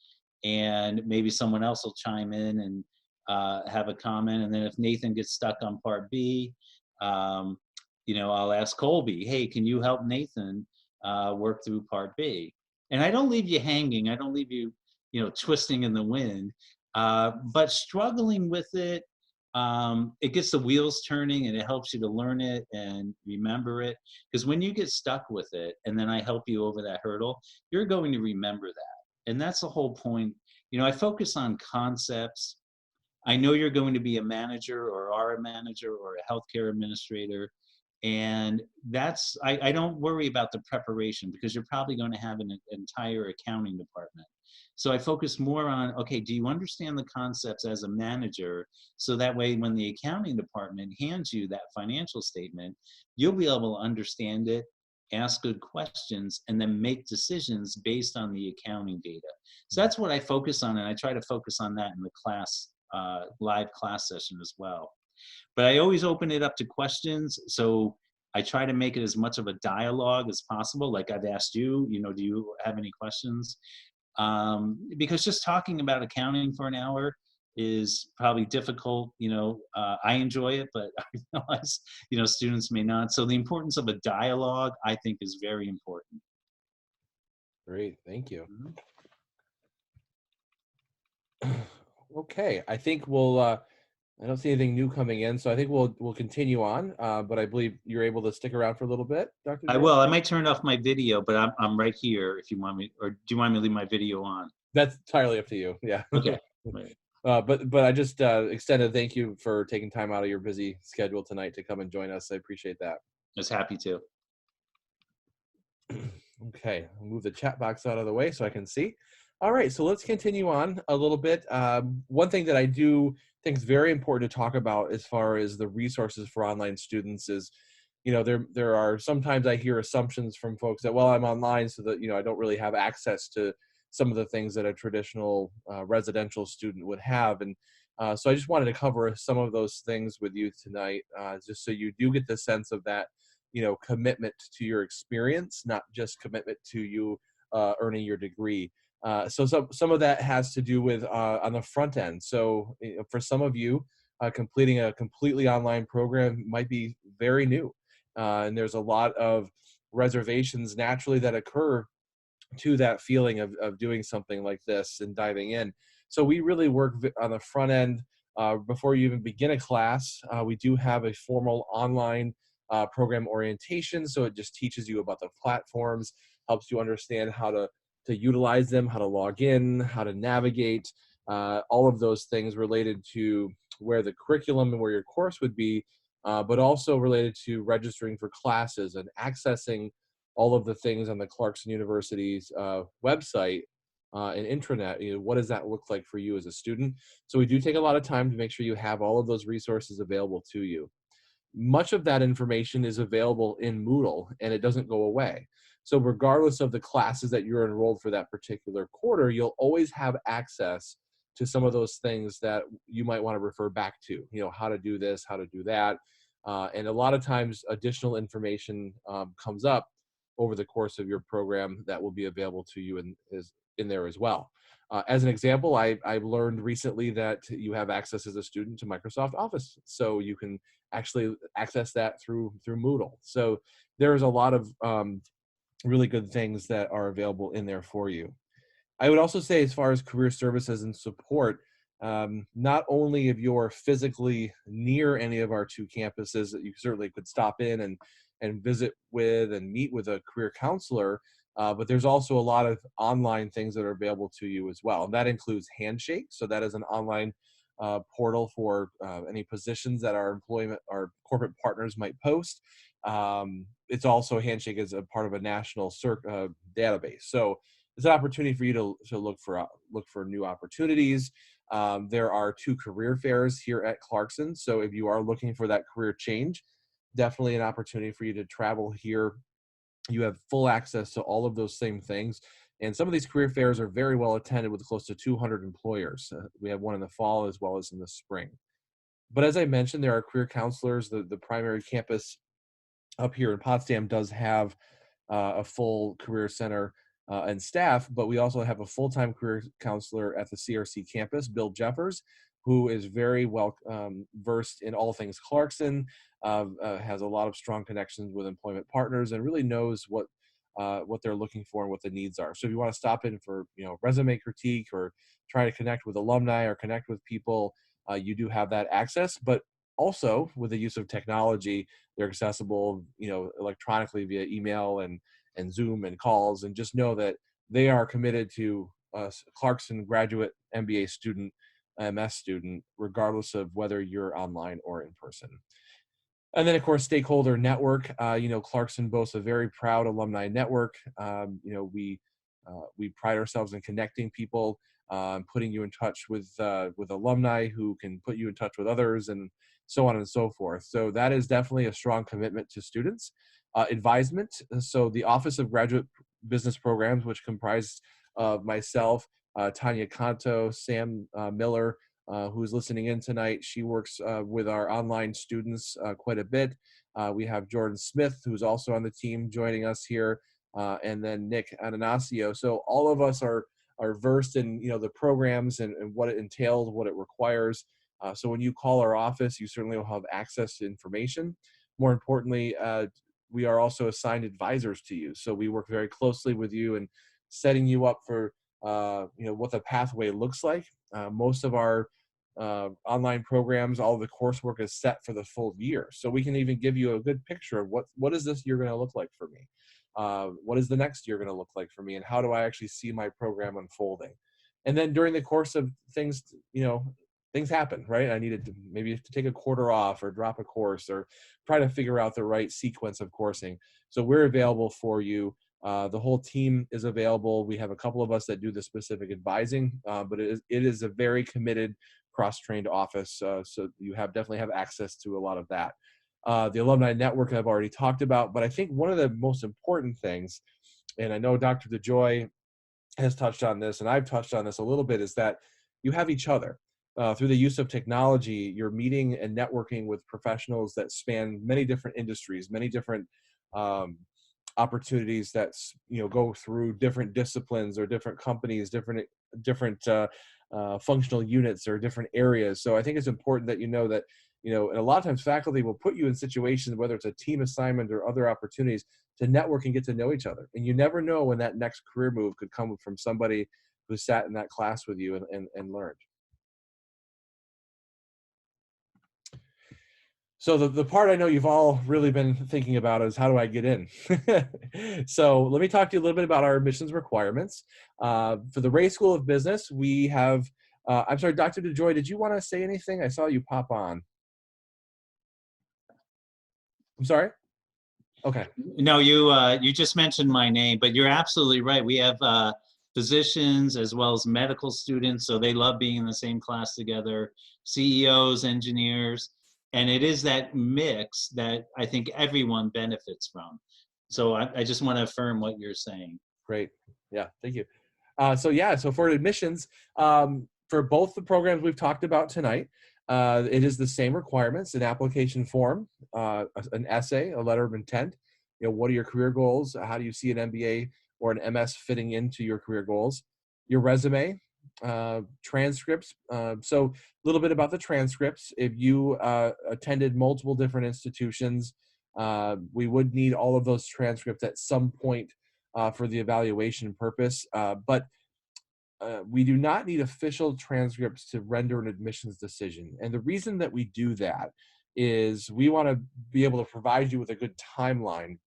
and maybe someone else will chime in and have a comment. And then if Nathan gets stuck on part B, I'll ask Colby, hey, can you help Nathan work through part B? And I don't leave you hanging. I don't leave you, twisting in the wind, but struggling with it. It gets the wheels turning and it helps you to learn it and remember it. Because when you get stuck with it and then I help you over that hurdle, you're going to remember that. And that's the whole point. I focus on concepts. I know you're going to be a manager or are a manager or a healthcare administrator. And I don't worry about the preparation because you're probably going to have an entire accounting department. So I focus more on, okay, do you understand the concepts as a manager? So that way, when the accounting department hands you that financial statement, you'll be able to understand it, ask good questions, and then make decisions based on the accounting data. So that's what I focus on, and I try to focus on that in the class, live class session as well. But I always open it up to questions. So I try to make it as much of a dialogue as possible. Like I've asked you, do you have any questions? Because just talking about accounting for an hour is probably difficult. I enjoy it, but I realize, students may not. So the importance of a dialogue, I think, is very important. Great, thank you. Mm-hmm. Okay, I think we'll, I don't see anything new coming in, so I think we'll continue on, but I believe you're able to stick around for a little bit, Dr. I Joy? will. I might turn off my video, but I'm right here if you want me, or do you want me to leave my video on? That's entirely up to you, yeah. Okay. Right. But I just extend a thank you for taking time out of your busy schedule tonight to come and join us. I appreciate that. I was happy to. Okay, I'll move the chat box out of the way so I can see. All right, so let's continue on a little bit. One thing that I do think is very important to talk about as far as the resources for online students is, there are sometimes I hear assumptions from folks that, well, I'm online so that, I don't really have access to some of the things that a traditional residential student would have. And so I just wanted to cover some of those things with you tonight, just so you do get the sense of that, commitment to your experience, not just commitment to you earning your degree. So some of that has to do with on the front end. So for some of you, completing a completely online program might be very new. And there's a lot of reservations naturally that occur to that feeling of doing something like this and diving in. So we really work on the front end before you even begin a class. We do have a formal online program orientation. So it just teaches you about the platforms, helps you understand how to utilize them, how to log in, how to navigate, all of those things related to where the curriculum and where your course would be, but also related to registering for classes and accessing all of the things on the Clarkson University's website and intranet. What does that look like for you as a student? So we do take a lot of time to make sure you have all of those resources available to you. Much of that information is available in Moodle, and it doesn't go away. So regardless of the classes that you're enrolled for that particular quarter, you'll always have access to some of those things that you might want to refer back to, how to do this, how to do that. And a lot of times additional information comes up over the course of your program that will be available to you in there as well. As an example, I've learned recently that you have access as a student to Microsoft Office. So you can actually access that through Moodle. So there's a lot of really good things that are available in there for you. I would also say, as far as career services and support, not only if you're physically near any of our two campuses that you certainly could stop in and visit with and meet with a career counselor, but there's also a lot of online things that are available to you as well. And that includes Handshake. So that is an online portal for any positions that our corporate partners might post. It's also Handshake is a part of a national database. So it's an opportunity for you to look for new opportunities. There are 2 career fairs here at Clarkson. So if you are looking for that career change, definitely an opportunity for you to travel here. You have full access to all of those same things. And some of these career fairs are very well attended with close to 200 employers. We have one in the fall as well as in the spring. But as I mentioned, there are career counselors. The primary campus up here in Potsdam does have a full career center and staff, but we also have a full-time career counselor at the CRC campus, Bill Jeffers, who is very well versed in all things Clarkson, has a lot of strong connections with employment partners, and really knows what they're looking for and what the needs are. So if you want to stop in for resume critique or try to connect with alumni or connect with people, you do have that access. But also with the use of technology, they're accessible electronically via email and Zoom and calls, and just know that they are committed to Clarkson graduate MBA student, MS student, regardless of whether you're online or in person. And then, of course, stakeholder network. Clarkson boasts a very proud alumni network. We pride ourselves in connecting people, putting you in touch with alumni who can put you in touch with others, and so on and so forth. So that is definitely a strong commitment to students. Advisement. So the Office of Graduate Business Programs, which comprised of myself, Tanya Kanto, Sam Miller, who's listening in tonight. She works with our online students quite a bit. We have Jordan Smith, who's also on the team, joining us here, and then Nick Ananasio. So all of us are versed in the programs and what it entails, what it requires. So when you call our office, you certainly will have access to information. More importantly, we are also assigned advisors to you. So we work very closely with you and setting you up for what the pathway looks like. Most of our online programs, all of the coursework is set for the full year. So we can even give you a good picture of what is this year going to look like for me? What is the next year going to look like for me? And how do I actually see my program unfolding? And then during the course of things, things happen, right? I needed to maybe to take a quarter off or drop a course or try to figure out the right sequence of coursing. So we're available for you. The whole team is available. We have a couple of us that do the specific advising, but it is a very committed, cross-trained office. So you definitely have access to a lot of that. The Alumni Network I've already talked about, but I think one of the most important things, and I know Dr. Dejoy has touched on this, and I've touched on this a little bit, is that you have each other. Through the use of technology, you're meeting and networking with professionals that span many different industries, many different um, opportunities that go through different disciplines or different companies, different functional units or different areas. So I think it's important that you know that, and a lot of times faculty will put you in situations, whether it's a team assignment or other opportunities, to network and get to know each other. And you never know when that next career move could come from somebody who sat in that class with you and learned. So the part I know you've all really been thinking about is, how do I get in? So let me talk to you a little bit about our admissions requirements. For the Ray School of Business, we have, I'm sorry, Dr. Dejoy, did you want to say anything? I saw you pop on. I'm sorry? Okay. No, you just mentioned my name, but you're absolutely right. We have physicians as well as medical students, so they love being in the same class together, CEOs, engineers, and it is that mix that I think everyone benefits from. So I just want to affirm what you're saying. Great. Yeah, thank you. So for admissions, for both the programs we've talked about tonight, it is the same requirements: an application form, an essay, a letter of intent. What are your career goals? How do you see an MBA or an MS fitting into your career goals? Your resume, transcripts. So a little bit about the transcripts. If you attended multiple different institutions, we would need all of those transcripts at some point for the evaluation purpose, but we do not need official transcripts to render an admissions decision. And the reason that we do that is we want to be able to provide you with a good timeline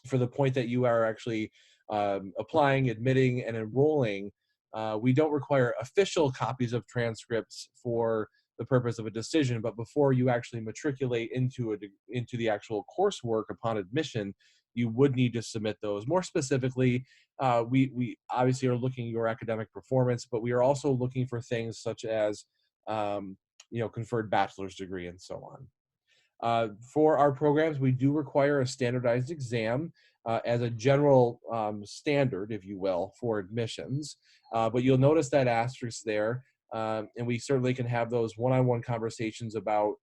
for the point that you are actually applying, admitting, and enrolling. We don't require official copies of transcripts for the purpose of a decision, but before you actually matriculate into the actual coursework upon admission, you would need to submit those. More specifically, we obviously are looking at your academic performance, but we are also looking for things such as conferred bachelor's degree and so on. For our programs, we do require a standardized exam as a general standard, if you will, for admissions. But you'll notice that asterisk there, and we certainly can have those one-on-one conversations about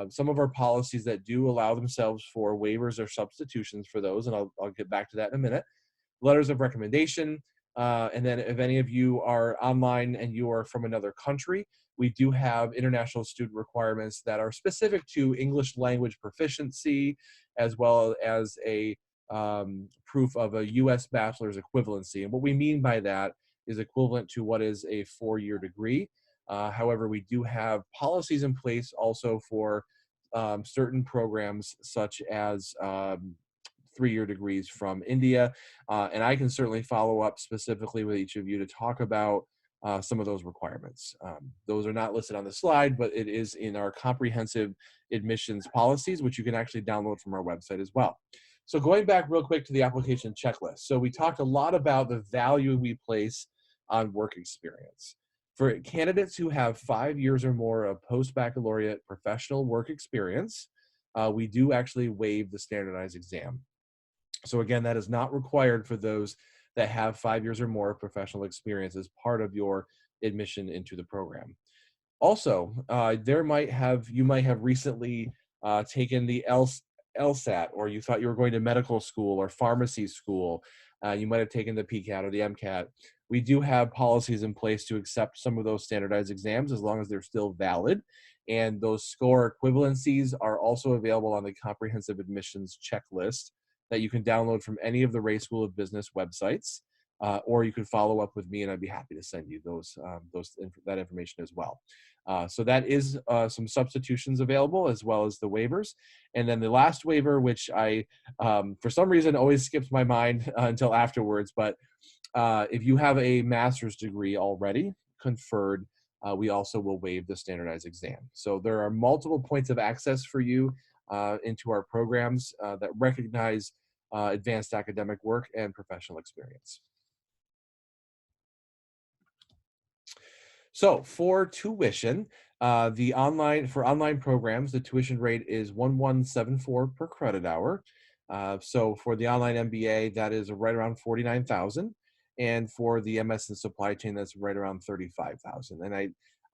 some of our policies that do allow themselves for waivers or substitutions for those, and I'll get back to that in a minute. Letters of recommendation, and then if any of you are online and you are from another country, we do have international student requirements that are specific to English language proficiency, as well as a proof of a U.S. bachelor's equivalency. And what we mean by that is equivalent to what is a 4-year degree. However, we do have policies in place also for certain programs, such as 3-year degrees from India. And I can certainly follow up specifically with each of you to talk about some of those requirements. Those are not listed on the slide, but it is in our comprehensive admissions policies, which you can actually download from our website as well. So going back real quick to the application checklist. So we talked a lot about the value we place on work experience. For candidates who have 5 years or more of post-baccalaureate professional work experience, we do actually waive the standardized exam. So again, that is not required for those that have 5 years or more of professional experience as part of your admission into the program. Also, you might have recently taken the LSAT, or you thought you were going to medical school or pharmacy school. You might have taken the PCAT or the MCAT. We do have policies in place to accept some of those standardized exams as long as they're still valid. And those score equivalencies are also available on the comprehensive admissions checklist that you can download from any of the Ray School of Business websites, or you can follow up with me, and I'd be happy to send you that information as well. So that is some substitutions available, as well as the waivers. And then the last waiver, which I, for some reason, always skips my mind until afterwards, but if you have a master's degree already conferred, we also will waive the standardized exam. So there are multiple points of access for you into our programs that recognize advanced academic work and professional experience. So for tuition, for online programs, the tuition rate is $1174 per credit hour. So for the online MBA, that is right around $49,000. and for the MS in supply chain, that's right around 35,000. And I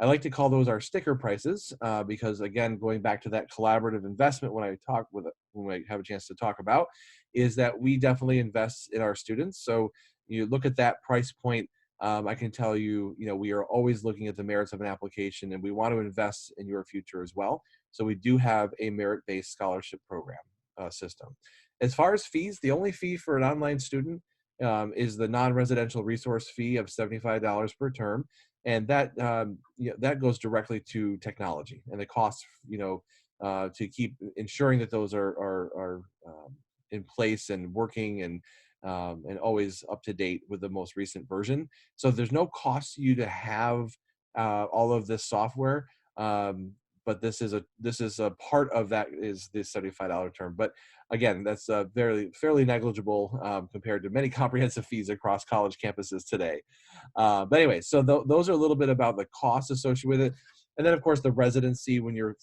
like to call those our sticker prices because, again, going back to that collaborative investment when we have a chance to talk about, is that we definitely invest in our students. So you look at that price point. I can tell you, we are always looking at the merits of an application, and we want to invest in your future as well. So we do have a merit-based scholarship program system. As far as fees, the only fee for an online student is the non-residential resource fee of $75 per term, and that goes directly to technology and the cost, to keep ensuring that those are in place and working and always up to date with the most recent version. So there's no cost to you to have all of this software. But this is a part of that is the $75 term. But again, that's fairly negligible compared to many comprehensive fees across college campuses today. But anyway, so those are a little bit about the costs associated with it. And then, of course, the residency when you're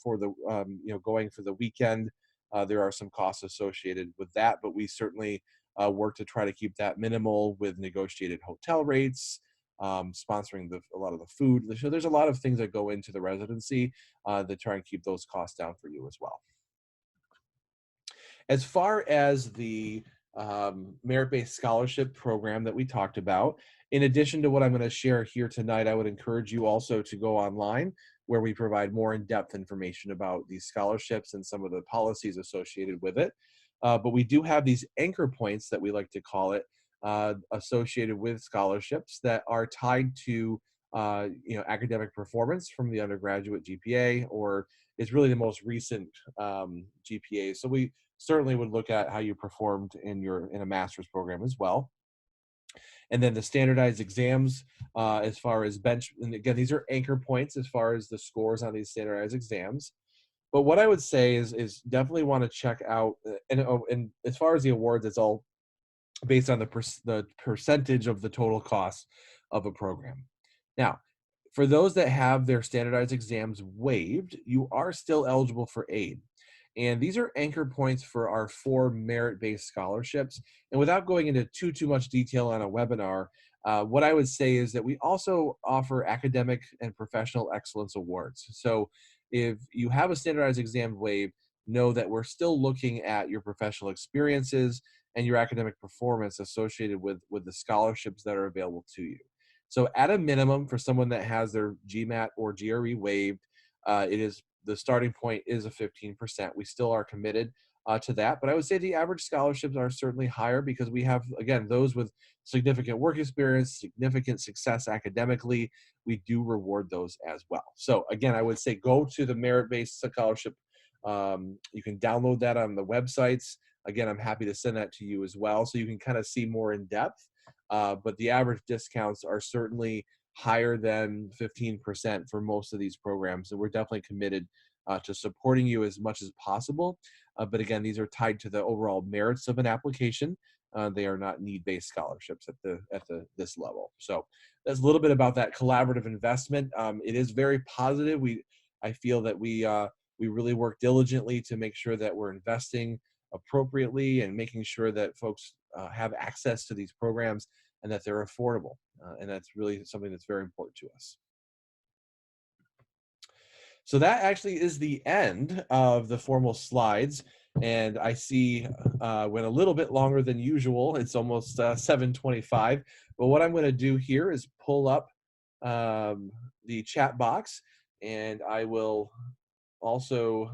going for the weekend, there are some costs associated with that. But we certainly work to try to keep that minimal with negotiated hotel rates, sponsoring a lot of the food. So there's a lot of things that go into the residency that try and keep those costs down for you as well. As far as the merit-based scholarship program that we talked about, in addition to what I'm going to share here tonight, I would encourage you also to go online where we provide more in-depth information about these scholarships and some of the policies associated with it. But we do have these anchor points that we like to call it, associated with scholarships that are tied to academic performance from the undergraduate GPA, or is really the most recent GPA. So we certainly would look at how you performed in a master's program as well. And then the standardized exams, as far as and again, these are anchor points as far as the scores on these standardized exams. But what I would say is definitely want to check out, and as far as the awards, it's all based on the percentage of the total cost of a program. Now, for those that have their standardized exams waived, you are still eligible for aid. And these are anchor points for our 4 merit-based scholarships. And without going into too much detail on a webinar, what I would say is that we also offer academic and professional excellence awards. So if you have a standardized exam waived, know that we're still looking at your professional experiences and your academic performance associated with the scholarships that are available to you. So at a minimum, for someone that has their GMAT or GRE waived, the starting point is a 15%. We still are committed to that, but I would say the average scholarships are certainly higher because we have, again, those with significant work experience, significant success academically. We do reward those as well. So again, I would say go to the merit-based scholarship. You can download that on the websites. Again, I'm happy to send that to you as well, so you can kind of see more in depth. But the average discounts are certainly higher than 15% for most of these programs. And we're definitely committed to supporting you as much as possible. But again, these are tied to the overall merits of an application. They are not need-based scholarships at this level. So that's a little bit about that collaborative investment. It is very positive. I feel that we really work diligently to make sure that we're investing appropriately and making sure that folks have access to these programs and that they're affordable. And that's really something that's very important to us. So that actually is the end of the formal slides. And I see went a little bit longer than usual. It's almost 7:25. But what I'm going to do here is pull up the chat box, and I will also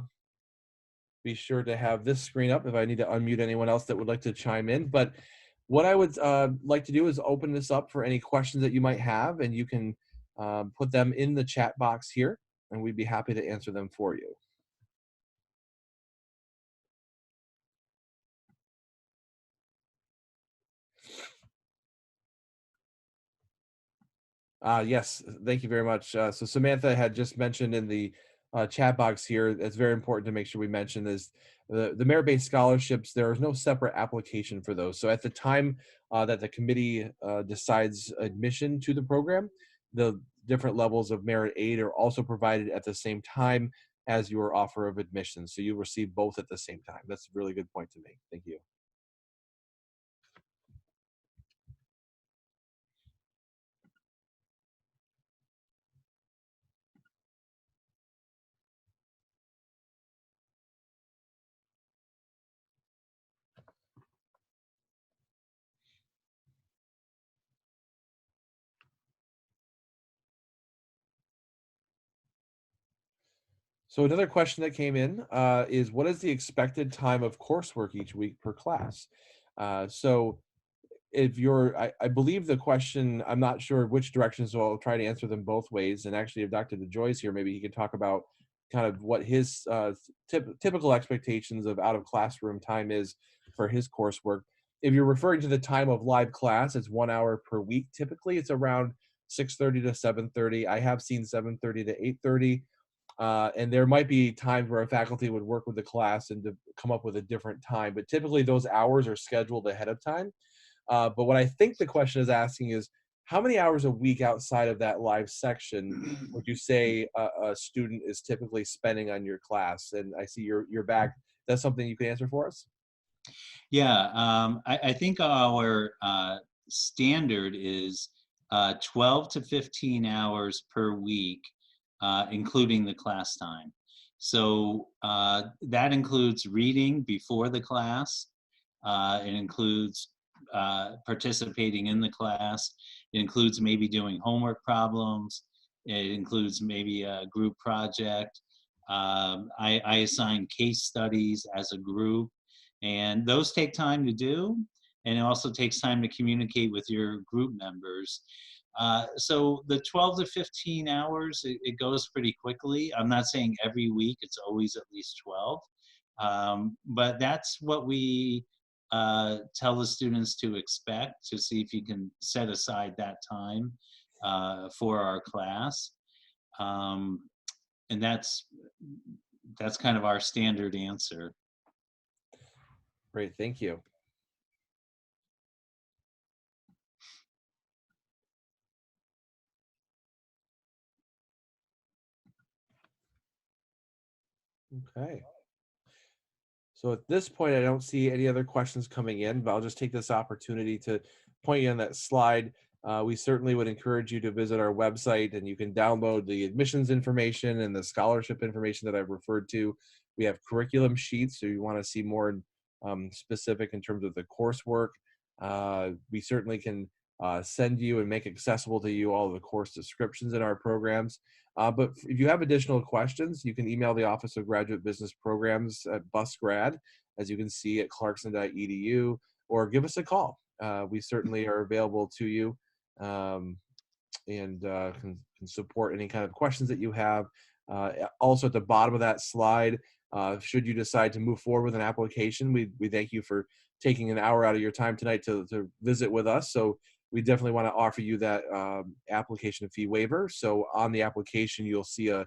be sure to have this screen up if I need to unmute anyone else that would like to chime in. But what I would like to do is open this up for any questions that you might have, and you can put them in the chat box here, and we'd be happy to answer them for you. Yes, thank you very much. So Samantha had just mentioned in the chat box here, it's very important to make sure we mention is the merit-based scholarships, there is no separate application for those. So at the time that the committee decides admission to the program, the different levels of merit aid are also provided at the same time as your offer of admission. So you receive both at the same time. That's a really good point to make. Thank you. So another question that came in is, what is the expected time of coursework each week per class? So if you're, I believe the question, I'm not sure which direction, so I'll try to answer them both ways. And actually, if Dr. Dejoy's here, maybe he can talk about kind of what his typical expectations of out of classroom time is for his coursework. If you're referring to the time of live class, it's 1 hour per week. Typically, it's around 6:30 to 7:30. I have seen 7:30 to 8:30. And there might be times where a faculty would work with the class and to come up with a different time, but typically those hours are scheduled ahead of time. But what I think the question is asking is, how many hours a week outside of that live section would you say a student is typically spending on your class? And I see you're back. That's something you can answer for us? Yeah, I think our standard is 12 to 15 hours per week, including the class time. So that includes reading before the class. It includes participating in the class. It includes maybe doing homework problems. It includes maybe a group project. I assign case studies as a group, and those take time to do. And it also takes time to communicate with your group members. So the 12 to 15 hours, it goes pretty quickly. I'm not saying every week, it's always at least 12. But that's what we tell the students to expect, to see if you can set aside that time for our class. Um, and that's kind of our standard answer. Great, thank you. Okay. So at this point, I don't see any other questions coming in, but I'll just take this opportunity to point you on that slide. We certainly would encourage you to visit our website, and you can download the admissions information and the scholarship information that I've referred to. We have curriculum sheets, so you want to see more specific in terms of the coursework. We certainly can send you and make accessible to you all of the course descriptions in our programs. But if you have additional questions, you can email the Office of Graduate Business Programs at busgrad, as you can see at clarkson.edu, or give us a call. We certainly are available to you, and can support any kind of questions that you have. Also, at the bottom of that slide, should you decide to move forward with an application, we thank you for taking an hour out of your time tonight to visit with us. So we definitely want to offer you that application fee waiver. So on the application, you'll see a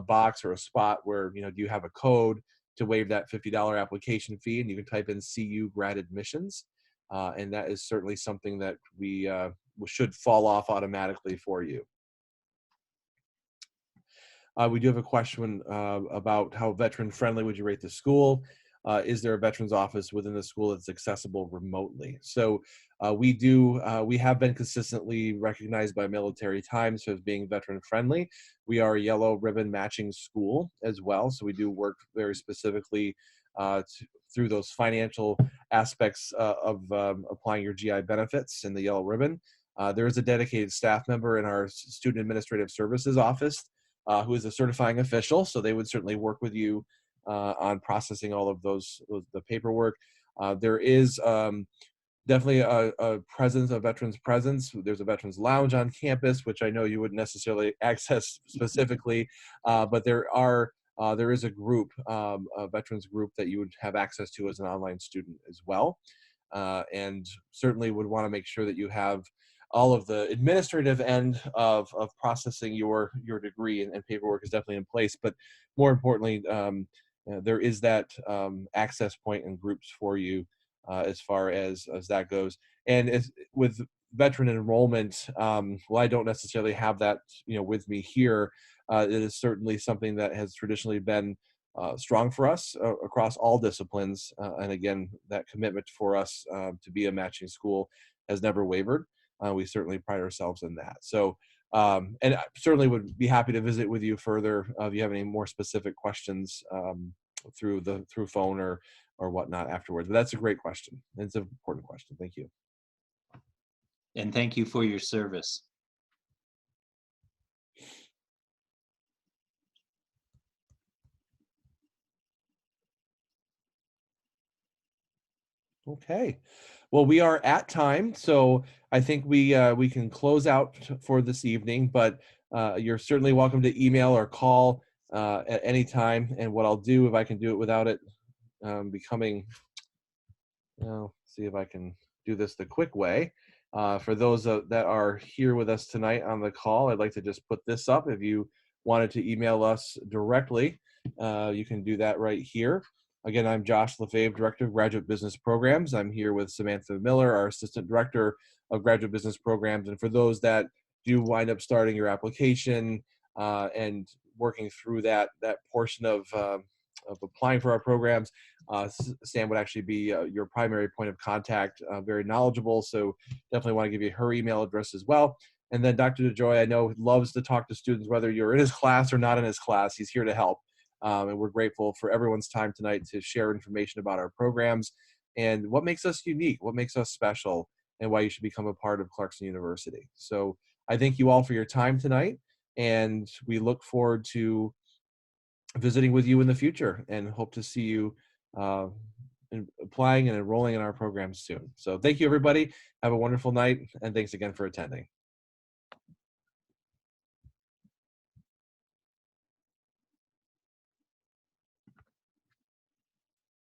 box or a spot where, do you have a code to waive that $50 application fee? And you can type in CU grad admissions. And that is certainly something that we should fall off automatically for you. We do have a question about how veteran friendly would you rate the school? Is there a veterans office within the school that's accessible remotely? So we have been consistently recognized by Military Times as being veteran friendly. We are a yellow ribbon matching school as well. So we do work very specifically through those financial aspects of applying your GI benefits in the yellow ribbon. There is a dedicated staff member in our Student Administrative Services office who is a certifying official. So they would certainly work with you on processing all of the paperwork. There is definitely a presence, a veterans presence. There's a veterans lounge on campus, which I know you wouldn't necessarily access specifically, but there is a group, a veterans group that you would have access to as an online student as well. And certainly would want to make sure that you have all of the administrative end of processing your degree, and paperwork is definitely in place. But more importantly, there is that access point and groups for you as far as that goes. And with veteran enrollment, well, I don't necessarily have that with me here. It is certainly something that has traditionally been strong for us across all disciplines. And again, that commitment for us to be a matching school has never wavered. We certainly pride ourselves in that. So, and I certainly would be happy to visit with you further if you have any more specific questions through phone or whatnot afterwards. But that's a great question. It's an important question. Thank you. And thank you for your service. Okay. Well, we are at time, so I think we can close out for this evening. But you're certainly welcome to email or call at any time. And what I'll do, if I can do it without it becoming, see if I can do this the quick way. For those that are here with us tonight on the call, I'd like to just put this up. If you wanted to email us directly, you can do that right here. Again, I'm Josh Lefebvre, Director of Graduate Business Programs. I'm here with Samantha Miller, our Assistant Director of Graduate Business Programs. And for those that do wind up starting your application and working through that portion of applying for our programs, Sam would actually be your primary point of contact, very knowledgeable. So definitely want to give you her email address as well. And then Dr. Dejoy, I know, loves to talk to students, whether you're in his class or not in his class. He's here to help. And we're grateful for everyone's time tonight to share information about our programs and what makes us unique, what makes us special, and why you should become a part of Clarkson University. So I thank you all for your time tonight, and we look forward to visiting with you in the future and hope to see you uh, applying and enrolling in our programs soon. So thank you, everybody. Have a wonderful night, and thanks again for attending.